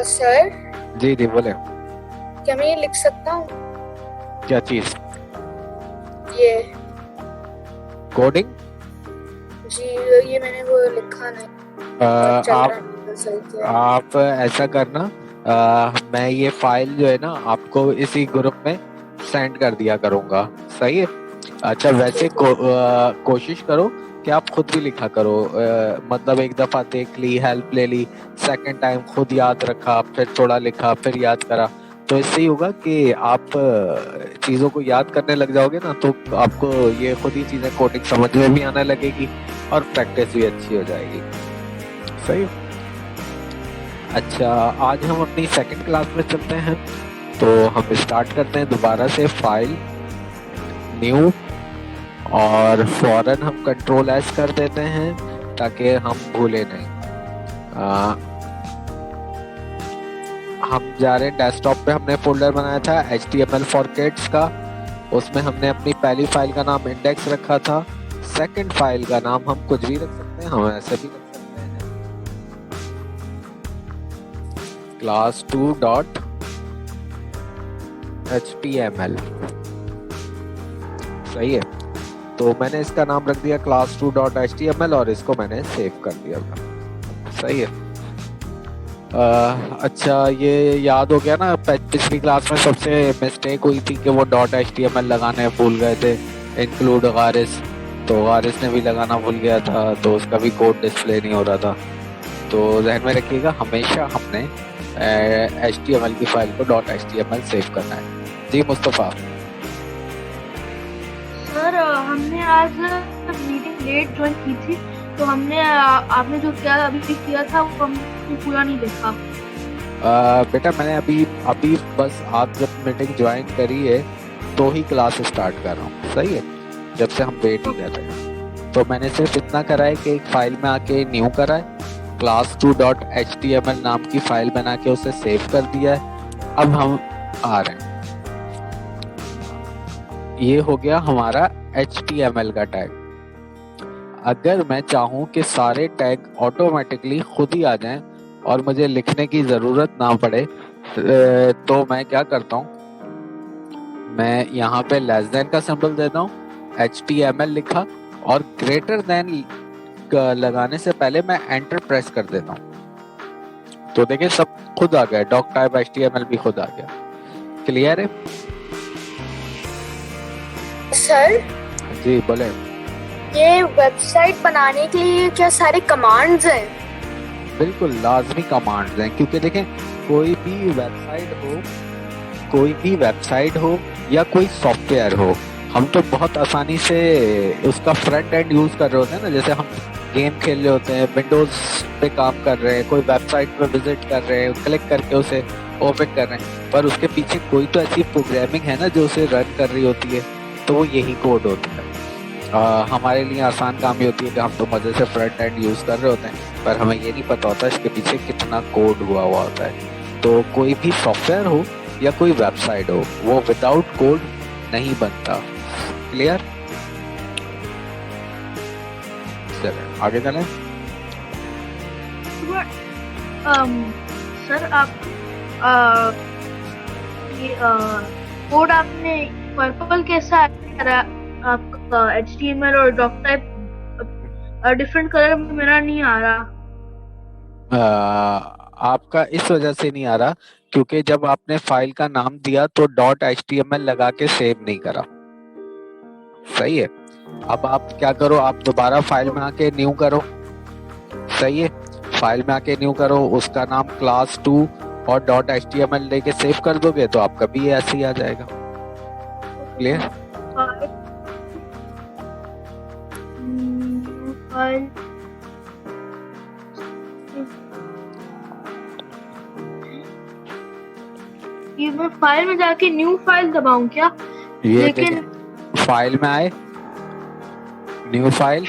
Sir, जी जी बोले। क्या मैं ये लिख सकता हूँ? क्या चीज? ये कोडिंग? जी, ये मैंने वो लिखा नहीं, चल रहा आप नहीं सही किया। आप ऐसा करना, मैं ये फाइल जो है ना आपको इसी ग्रुप में सेंड कर दिया करूंगा। सही है। अच्छा वैसे ठीक है। कोशिश करो कि आप खुद भी लिखा करो। मतलब एक दफा देख ली, हेल्प ले ली, सेकंड टाइम खुद याद रखा, फिर थोड़ा लिखा, फिर याद करा, तो इससे ही होगा कि आप चीजों को याद करने लग जाओगे ना, तो आपको ये खुद ही चीजें कोडिंग समझ में भी आने लगेगी और प्रैक्टिस भी अच्छी हो जाएगी। सही है। अच्छा, आज हम अपनी सेकंड क्लास में चलते हैं, तो हम स्टार्ट करते हैं दोबारा से। फाइल, न्यू, और फौरन हम कंट्रोल एस कर देते हैं ताकि हम भूले नहीं। आ, हम जा रहे हैं डेस्कटॉप पे। हमने फोल्डर बनाया था HTML फॉर किड्स का, उसमें हमने अपनी पहली फाइल का नाम इंडेक्स रखा था। सेकंड फाइल का नाम हम कुछ भी रख सकते हैं, हम ऐसे भी रख सकते हैं, class2.html। सही है। तो मैंने इसका नाम रख दिया class2.html और इसको मैंने सेव कर दिया था। सही है। अच्छा, ये याद हो गया ना, पिछली क्लास में सबसे मिस्टेक हुई थी कि वो .html लगाने भूल गए थे, इंक्लूड गारिस। तो गारिस ने भी लगाना भूल गया था, तो उसका भी कोड डिस्प्ले नहीं हो रहा था। तो ध्यान में रखिएगा, हमेशा हमने HTML की फाइल को .html सेव करना है। जी मुस्तफ़ा। सर, हमने आज मीटिंग लेट ज्वाइन की थी, तो हमने आपने जो क्या अभी किया था वो हमने पूरा नहीं देखा। बेटा मैंने अभी अभी बस आप जब मीटिंग ज्वाइन करी है तो ही क्लास स्टार्ट कर रहा हूँ। सही है। जब से हम वेट ही कर रहे हैं, तो मैंने सिर्फ इतना करा है कि एक फाइल में आके न्यू करा है, class2.html नाम की फाइल बना के उसे सेव कर दिया है। अब हम आ रहे हैं, ये हो गया हमारा HTML का टैग। अगर मैं चाहूँ कि सारे टैग ऑटोमेटिकली खुद ही आ जाएं और मुझे लिखने की जरूरत ना पड़े, तो मैं क्या करता हूँ, मैं यहाँ पे लेस देन का सिंबल देता हूँ, HTML लिखा, और ग्रेटर देन लगाने से पहले मैं एंटर प्रेस कर देता हूँ। तो देखिए सब खुद आ गया, डॉक टाइप HTML भी खुद आ गया। क्लियर है? सर, जी बोले। ये वेबसाइट बनाने के लिए क्या सारे कमांड्स हैं? बिल्कुल लाजमी कमांड्स हैं, क्योंकि देखें कोई भी वेबसाइट हो या कोई सॉफ्टवेयर हो, हम तो बहुत आसानी से उसका फ्रंट एंड यूज कर रहे होते हैं ना। जैसे हम गेम खेल रहे होते हैं, विंडोज पे काम कर रहे हैं, कोई वेबसाइट पे विजिट कर रहे हैं, क्लिक करके उसे ओपन कर रहे हैं, पर उसके पीछे कोई तो ऐसी प्रोग्रामिंग है ना जो उसे रन कर रही होती है, तो वो यही कोड होता है। हमारे लिए आसान काम ही होती है कि हम तो मजे से फ्रंट एंड यूज कर रहे होते हैं, पर हमें ये नहीं पता होता इसके पीछे कितना कोड हुआ होता है। तो कोई भी सॉफ्टवेयर हो या कोई वेबसाइट हो, वो विदाउट कोड नहीं बनता। क्लियर? चलें आगे चलें। सर, आप ये कोड आपने पर्पल कैसा आ रहा आपका HTML और डॉक टाइप डिफरेंट कलर में मेरा नहीं आ रहा। आपका इस वजह से नहीं आ रहा क्योंकि जब आपने फाइल का नाम दिया तो .html लगा के सेव नहीं करा। सही है। अब आप क्या करो, आप दोबारा फाइल में आके न्यू करो। सही है। फाइल में आके न्यू करो, उसका नाम class2 और .html लेके सेव कर दोगे तो आपका भी ऐसे ही आ जाएगा। क्लियर? फाइल ये मैं फाइल में जाके न्यू फाइल दबाऊं क्या? ये लेकिन फाइल में आए, न्यू फाइल,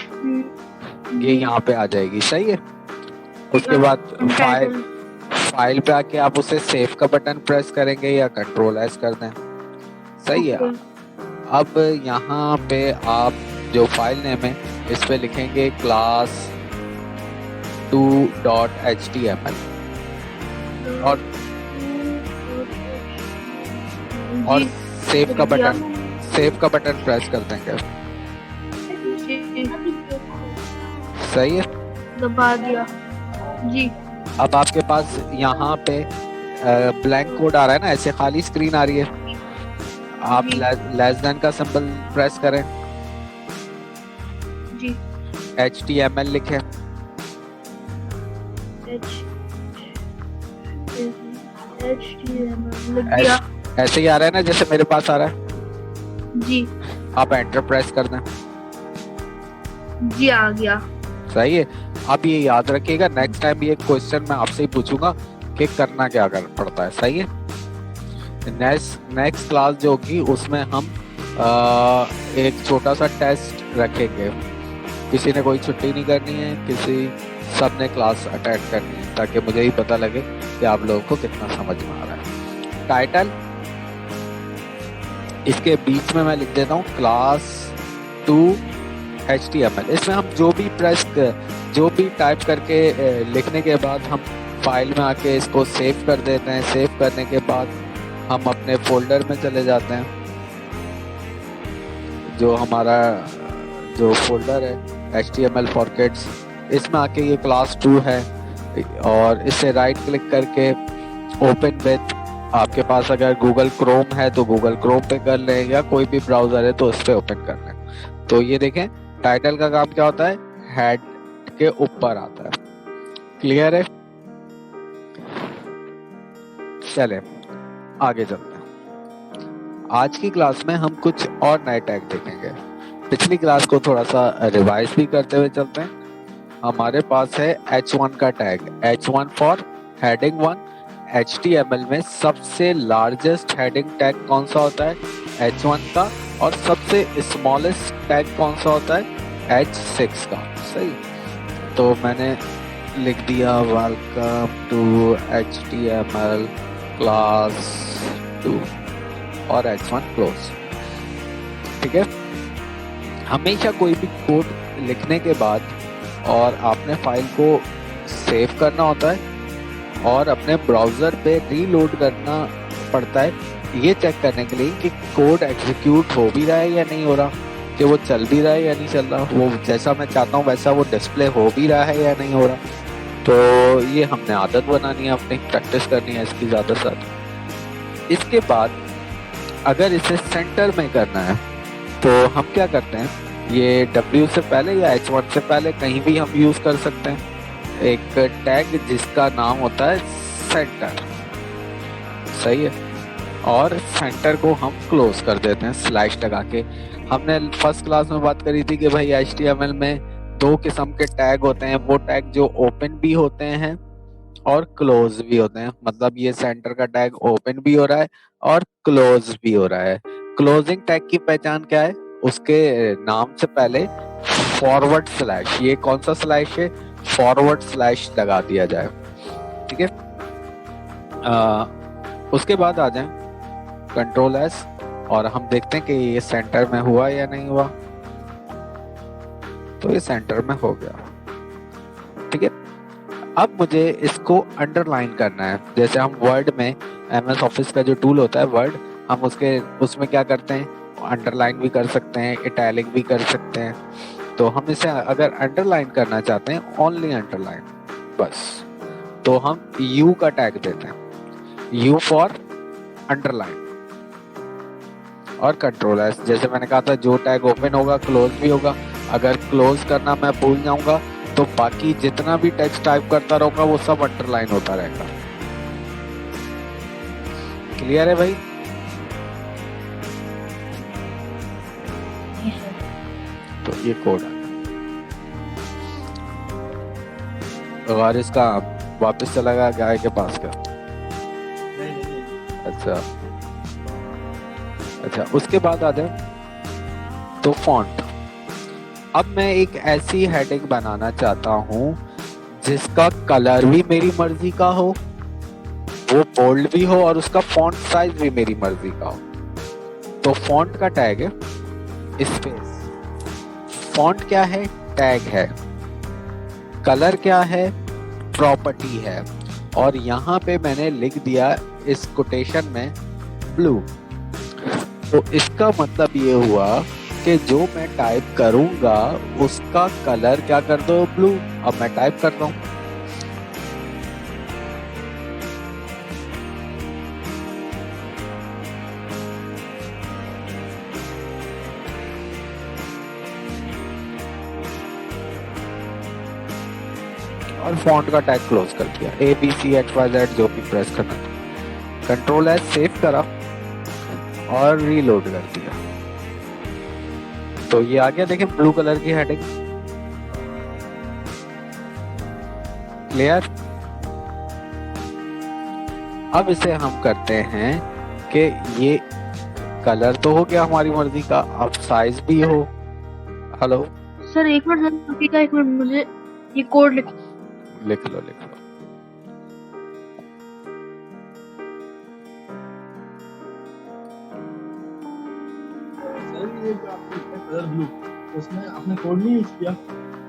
ये यहाँ पे आ जाएगी। सही है। उसके बाद फाइल पे आके आप उसे सेव का बटन प्रेस करेंगे या कंट्रोल एस कर दें। सही है। अब यहाँ पे आप जो फाइल नेम है इस पे लिखेंगे class2.html। और और जी सेव का दिया। बटन, सेव का बटन प्रेस कर देंगे। जी सही है। दबा दिया। जी अब आपके पास यहाँ पे ब्लैंक कोड आ रहा है ना, ऐसे खाली स्क्रीन आ रही है। आप जी लेस देन का सिंबल प्रेस करें, जी HTML लिखें, HTML लिख दिया। ऐसे ही आ रहा है ना जैसे मेरे पास आ रहा है। जी आप एंटर प्रेस कर दें। जी आ गया। सही है। अब ये याद रखिएगा, नेक्स्ट टाइम ये क्वेश्चन मैं आपसे ही पूछूंगा कि करना क्या कर पड़ता है। सही है। नेक्स्ट क्लास जो होगी उसमें हम एक छोटा सा टेस्ट रखेंगे। किसी ने कोई छुट्टी नहीं करनी है, सब ने क्लास अटेंड करनी है, ताकि मुझे ही पता लगे कि आप लोगों को कितना समझ में आ रहा है। टाइटल इसके बीच में मैं लिख देता हूँ क्लास 2 HTML। इसमें हम जो भी टाइप करके लिखने के बाद हम फाइल में आके इसको सेव कर देते हैं। सेव करने के बाद हम अपने फोल्डर में चले जाते हैं। जो हमारा जो फोल्डर है HTML for Kids, इसमें आके ये क्लास 2 है और इसे राइट क्लिक करके ओपन विथ, आपके पास अगर गूगल क्रोम है तो गूगल क्रोम पे कर लें, या कोई भी ब्राउजर है तो उस पे ओपन कर लें। तो ये देखें, टाइटल का काम क्या होता है, हेड के ऊपर आता है। क्लियर है। चले आगे चलते हैं। आज की क्लास में हम कुछ और नए टैग देखेंगे। पिछली क्लास को थोड़ा सा रिवाइज भी करते हुए चलते हैं। हमारे पास है H1 का tag, H1 for heading 1। HTML में सबसे लार्जेस्ट हेडिंग टैग कौन सा होता है, H1 का, और सबसे स्मॉलेस्ट टैग कौन सा होता है, H6 का। सही। तो मैंने लिख दिया वेलकम टू HTML क्लास 2 और H1 क्लोज। ठीक है। हमेशा कोई भी कोड लिखने के बाद और आपने फाइल को सेव करना होता है और अपने ब्राउजर पे रीलोड करना पड़ता है, ये चेक करने के लिए कि कोड एग्जीक्यूट हो भी रहा है या नहीं हो रहा, कि वो चल भी रहा है या नहीं चल रहा, वो जैसा मैं चाहता हूँ वैसा वो डिस्प्ले हो भी रहा है या नहीं हो रहा। तो ये हमने आदत बनानी है, अपनी प्रैक्टिस करनी है इसकी ज़्यादा से ज़्यादा। इसके बाद अगर इसे सेंटर में करना है तो हम क्या करते हैं, ये W से पहले या H1 से पहले कहीं भी हम यूज़ कर सकते हैं एक टैग जिसका नाम होता है सेंटर। सही है। और सेंटर को हम क्लोज कर देते हैं स्लैश लगा के। हमने फर्स्ट क्लास में बात करी थी कि भाई HTML में 2 किस्म के टैग होते हैं, वो टैग जो ओपन भी होते हैं और क्लोज भी होते हैं। मतलब ये सेंटर का टैग ओपन भी हो रहा है और क्लोज भी हो रहा है। क्लोजिंग टैग की पहचान क्या है, उसके नाम से पहले फॉरवर्ड स्लैश, ये कौन सा स्लैश है, फॉरवर्ड स्लैश लगा दिया जाए। ठीक है। उसके बाद आ जाए कंट्रोल S और हम देखते हैं कि ये सेंटर में हुआ या नहीं हुआ। तो ये सेंटर में हो गया। ठीक है। अब मुझे इसको अंडरलाइन करना है। जैसे हम वर्ड में MS ऑफिस का जो टूल होता है वर्ड, हम उसमें क्या करते हैं, अंडरलाइन भी कर सकते हैं, इटैलिक भी कर सकते हैं। तो हम इसे अगर अंडरलाइन करना चाहते हैं, ओनली अंडरलाइन बस, तो हम U का टैग देते हैं, U फॉर अंडरलाइन और कंट्रोल S। जैसे मैंने कहा था, जो टैग ओपन होगा क्लोज भी होगा। अगर क्लोज करना मैं भूल जाऊंगा तो बाकी जितना भी टेक्स्ट टाइप करता रहूंगा वो सब अंडरलाइन होता रहेगा। क्लियर है भाई? तो ये कोड है। और इसका वापस चला गया गाय के पास का। अच्छा, उसके बाद आ जाए तो फॉन्ट। अब मैं एक ऐसी हेडिंग बनाना चाहता हूं जिसका कलर भी मेरी मर्जी का हो, वो बोल्ड भी हो और उसका फॉन्ट साइज भी मेरी मर्जी का हो। तो फॉन्ट का टैग है स्पेस। फॉन्ट क्या है, टैग है। कलर क्या है, प्रॉपर्टी है। और यहाँ पे मैंने लिख दिया इस कोटेशन में ब्लू। तो इसका मतलब ये हुआ कि जो मैं टाइप करूंगा उसका कलर क्या कर दो, ब्लू। अब मैं टाइप कर रहा हूँ। और फॉन्ट का टैग क्लोज कर दिया, ABCHYZ जो भी प्रेस करना था। कंट्रोल एस सेव करा और रीलोड कर दिया। तो ये आ गया, देखें ब्लू कलर की हेडिंग। क्लियर। अब इसे हम करते हैं कि ये कलर तो हो गया हमारी मर्जी का, अब साइज भी हो। हेलो सर एक मिनट, एक मिनट, मुझे ये कोड लिख लो। कलर ब्लू, उसमें आपने कोड नहीं यूज किया?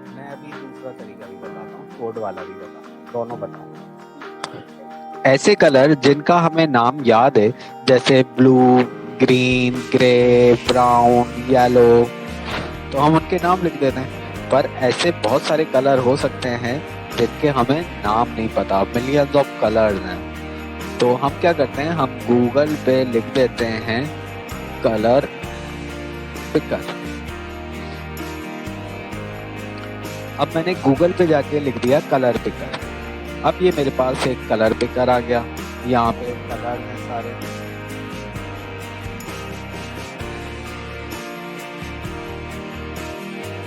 मैं अभी दूसरा तरीका भी बताता हूँ, कोड वाला भी बताता, दोनों बताऊंगा। ऐसे कलर जिनका हमें नाम याद है, जैसे blue, green, grey, brown, yellow, तो हम उनके नाम लिख देते हैं। पर ऐसे बहुत सारे कलर हो सकते हैं जिनके हमें नाम नहीं पता, मिलियंस ऑफ कलर्स हैं। तो हम क्या करते हैं, हम गूगल पे लिख देते हैं कलर पिकर। अब मैंने गूगल पे जाके लिख दिया कलर पिकर। अब ये मेरे पास एक कलर पिकर आ गया, यहाँ पे कलर हैं सारे।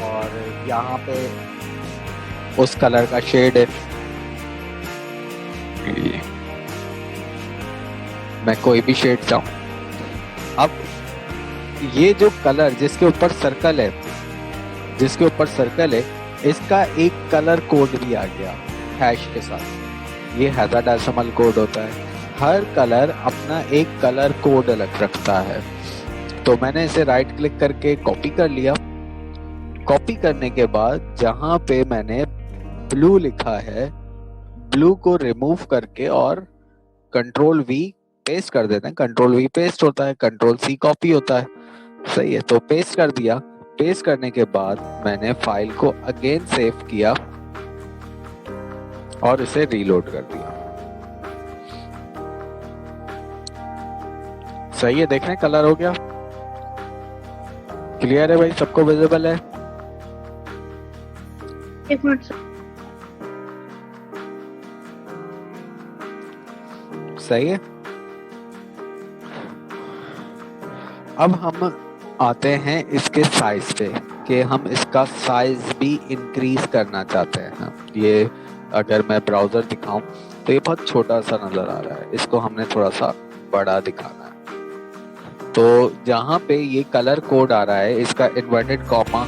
और यहाँ पे उस कलर का शेड है। मैं कोई भी शेड चाहूं। अब ये जो कलर जिसके ऊपर सर्कल है, इसका एक कलर कोड भी आ गया हैश के साथ। ये हेक्साडेसिमल कोड होता है, हर कलर अपना एक कलर कोड अलग रखता है। तो मैंने इसे राइट क्लिक करके कॉपी कर लिया। कॉपी करने के बाद जहां पे मैंने ब्लू लिखा है, ब्लू को रिमूव करके और कंट्रोल V पेस्ट कर देते हैं। कंट्रोल V पेस्ट होता है, कंट्रोल C कॉपी होता है। सही है, तो पेस्ट कर दिया। पेस्ट करने के बाद मैंने फाइल को अगेन सेव किया और इसे रीलोड कर दिया। सही है, देख रहे हैं कलर हो गया। क्लियर है भाई, सबको विजिबल है? एक मिनट सर। सही है। अब हम आते हैं इसके साइज पे कि हम इसका साइज भी इंक्रीज करना चाहते हैं। ये अगर मैं ब्राउजर दिखाऊं तो ये बहुत छोटा सा नजर आ रहा है, इसको हमने थोड़ा सा बड़ा दिखाना है। तो जहाँ पे ये कलर कोड आ रहा है, इसका इन्वर्टेड कॉमा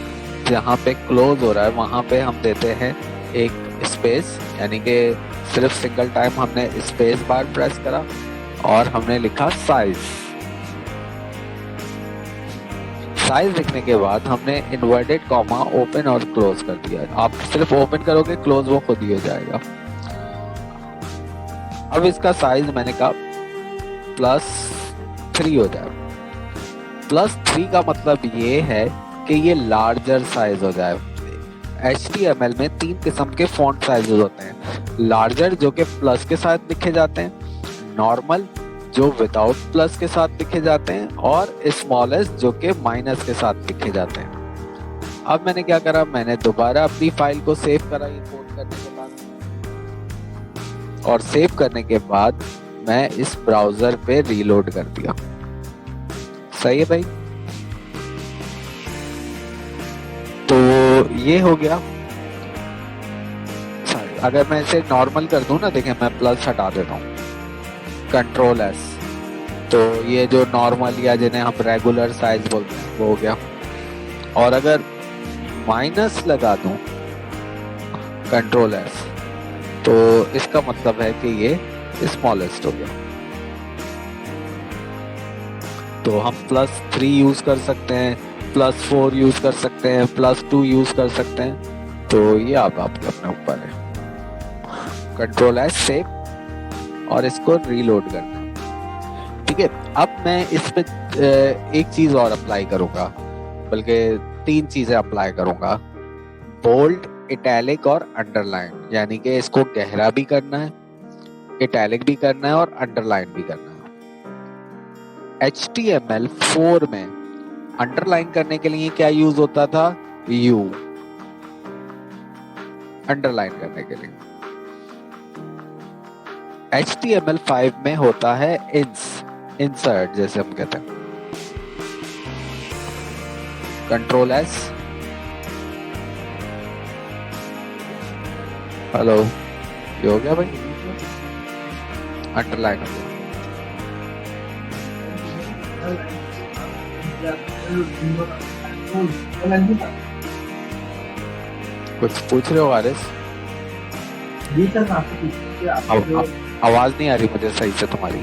जहाँ पे क्लोज हो रहा है वहां पे हम देते हैं एक स्पेस, यानी कि सिर्फ सिंगल टाइम हमने स्पेस बार प्रेस करा और हमने लिखा साइज। साइज लिखने के बाद हमने इन्वर्टेड कॉमा ओपन और क्लोज कर दिया। आप सिर्फ ओपन करोगे, क्लोज वो खुद ही हो जाएगा। अब इसका साइज मैंने कहा +3 हो जाए। +3 का मतलब ये है कि ये लार्जर साइज हो जाए। HTML में 3 किस्म के फॉन्ट साइजेस होते हैं। लार्जर जो कि प्लस के साथ लिखे जाते हैं, नॉर्मल जो विदाउट प्लस के साथ लिखे जाते हैं, और स्मॉलेस्ट जो कि माइनस के साथ लिखे जाते हैं। अब मैंने क्या करा, मैंने दोबारा अपनी फाइल को सेव करा ये कोड करने के बाद, और सेव करने के बाद मैं इस ब्राउजर पे रीलोड कर दिया। सही है भाई, तो ये हो गया। अगर मैं इसे नॉर्मल कर दूं ना, देखें मैं प्लस हटा देता हूँ, कंट्रोल S, तो ये जो नॉर्मल या जिन्हें हम रेगुलर साइज बोलते हैं वो हो गया। और अगर माइनस लगा दूं, कंट्रोल S, तो इसका मतलब है कि ये स्मॉलेस्ट हो गया। तो हम +3 यूज कर सकते हैं, +4 यूज कर सकते हैं, +2 यूज कर सकते हैं। तो ये आप आपके अपने ऊपर है। कंट्रोल S सेव, और इसको रीलोड करना है। ठीक है, अब मैं इस पे एक चीज और अप्लाई करूंगा, बल्कि 3 चीजें अप्लाई करूंगा, बोल्ड, इटैलिक और अंडरलाइन। यानी कि इसको गहरा भी करना है, इटैलिक भी करना है और अंडरलाइन भी करना है। HTML4 में अंडरलाइन करने के लिए क्या यूज होता था? U, अंडरलाइन करने के लिए। HTML5 में होता है इंसर्ट, जैसे हम कहते हैं, Ctrl+S। हेलो, ये हो गया भाई, अंडरलाइन हो गया। कुछ पूछ रहे हो हारिस? जी सर, मैं आपसे पूछ रहा हूँ कि आपको जो आवाज नहीं आ रही मुझे सही से तुम्हारी।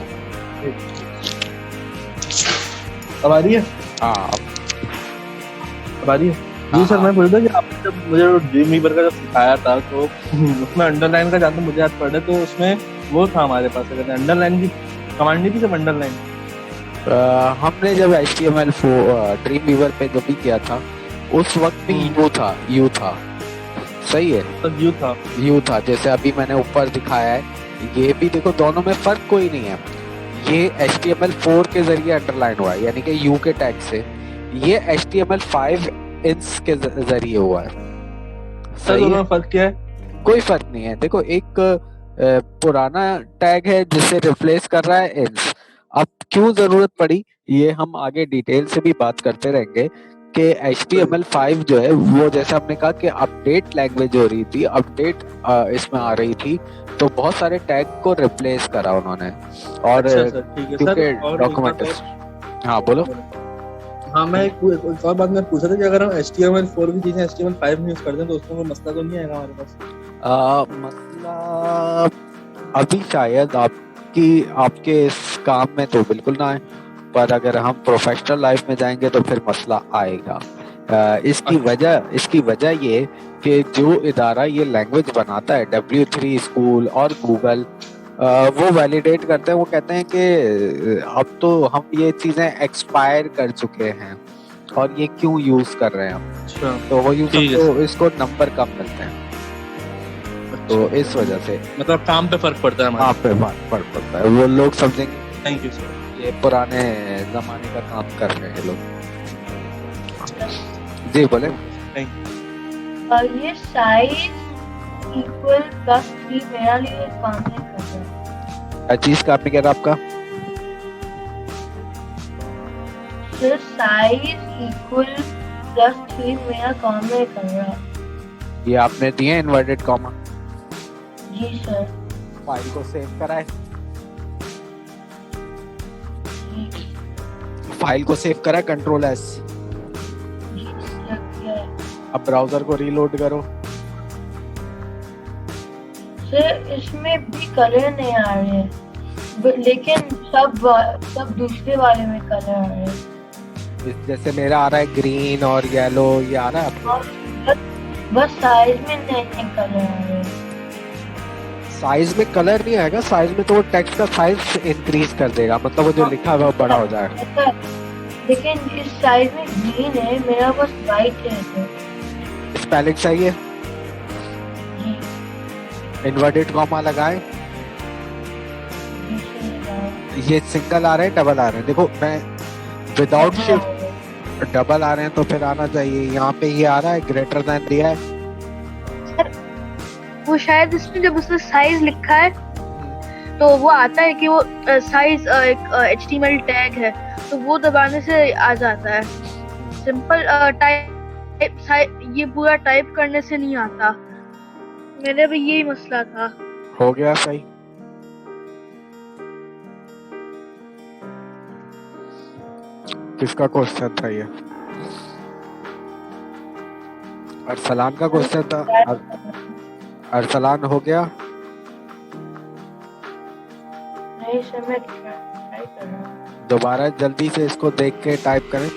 अब आ रही है? हाँ, अब आ रही है। जी सर, मैं बोल रहा था कि आपने जब मुझे ड्रीम वीवर का जब सिखाया था तो उसमें अंडरलाइन का ज्यादा मुझे याद पड़ रहा है, तो उसमें वो था हमारे पास, अगर अंडरलाइन की कमांड नहीं थी, सिर्फ अंडरलाइन। हमने जब HTML4 ड्रीम वीवर पे जब भी किया था उस वक्त भी यू था। सही है, तब यू था। जैसे अभी मैंने ऊपर दिखाया है, ये भी देखो, दोनों में फर्क कोई नहीं है। ये HTML4 के जरिए अंडरलाइन हुआ है, यानी कि यू के टैग से। ये HTML5 इंस के जरिए हुआ है। सर, दोनों में फर्क क्या है? कोई फर्क नहीं है। देखो, एक पुराना टैग है जिससे रिप्लेस कर रहा है इंस। अब क्यों जरूरत पड़ी, ये हम आगे डिटेल से भी बात करते रहेंगे कि HTML5 जो है वो, जैसे हमने कहा कि अपडेट लैंग्वेज हो रही थी, अपडेट इसमें आ रही थी, तो बहुत सारे टैग को रिप्लेस करा उन्होंने। और क्योंकि डॉक्यूमेंट, हाँ बोलो। हाँ, मैं एक और बात मैं पूछा था कि अगर हम HTML4 की चीजें HTML5 में यूज करते हैं तो उसमें कोई मसला तो नहीं आएगा हमारे पास? मसला अभी शायद आपके इस काम में तो बिल्कुल ना आए, पर अगर हम प्रोफेशनल लाइफ में जाएंगे तो फिर मसला आएगा। इसकी वजह ये कि जो इदारा ये लैंग्वेज बनाता है, W3 स्कूल और गूगल, वो वैलिडेट करते हैं। वो कहते हैं कि अब तो हम ये चीजें एक्सपायर कर चुके हैं और ये क्यों यूज कर रहे हैं हम। अच्छा, तो वो यूजर को इसको नंबर कम मिलते हैं, तो इस वजह से मतलब काम पे फर्क पड़ता है हमारे। आप पे फर्क पड़ता है। वो लोग समझेंगे थैंक यू सर, ये पुराने जमाने का काम कर रहे हैं लोग। जी बोले। ये साइज इक्वल +3 मेरा लिए काम नहीं कर रहा। चीज का आपने क्या था आपका? सर, साइज इक्वल +3 मेरा काम नहीं कर रहा। ये आपने दिए इन्वर्टेड कॉमा? जी सर। फाइल को सेव करा है? जी फाइल को सेव करा, Ctrl+S। जी सर, किया है। अब ब्राउजर को रीलोड करो। सर, इसमें भी कलर नहीं आ रहे हैं, लेकिन सब दूसरे वाले में कलर आ रहे हैं। जैसे मेरा आ रहा है ग्रीन और येलो, ये आ रहा है आपको? और बस साइज में नहीं कलर आ रहे हैं। साइज में कलर नहीं आएगा, साइज में तो वो टेक्स्ट का साइज इंक्रीज कर देगा, मतलब वो जो लिखा हुआ है वो बड़ा हो जाएगा। लेकिन इस साइज में ग्रीन है, मेरा बस वाइट है। तो स्पेलिंग सही है? जी इन्वर्टेड कॉमा लगाएं। जी सर। ये सिंगल आ रहे हैं, डबल आ रहे हैं? देखो, मैं विदाउट शिफ्ट डबल आ रहे हैं तो फिर आना चाहिए। यहाँ पे ये आ रहा है ग्रेटर देन दिया है। सर, वो शायद इसमें जब उसने साइज लिखा है तो वो आता है कि वो साइज एक HTML टैग है, तो वो दबाने से आ जाता है। सिंपल टाइप ये पूरा टाइप करने से नहीं आता। मेरे भी यही मसला था। हो गया सही? किसका क्वेश्चन था ये? अरसलान का क्वेश्चन था। अरसलान हो गया? नहीं सर, मैं ट्राई कर रहा हूँ। दोबारा जल्दी से इसको देख के टाइप करें।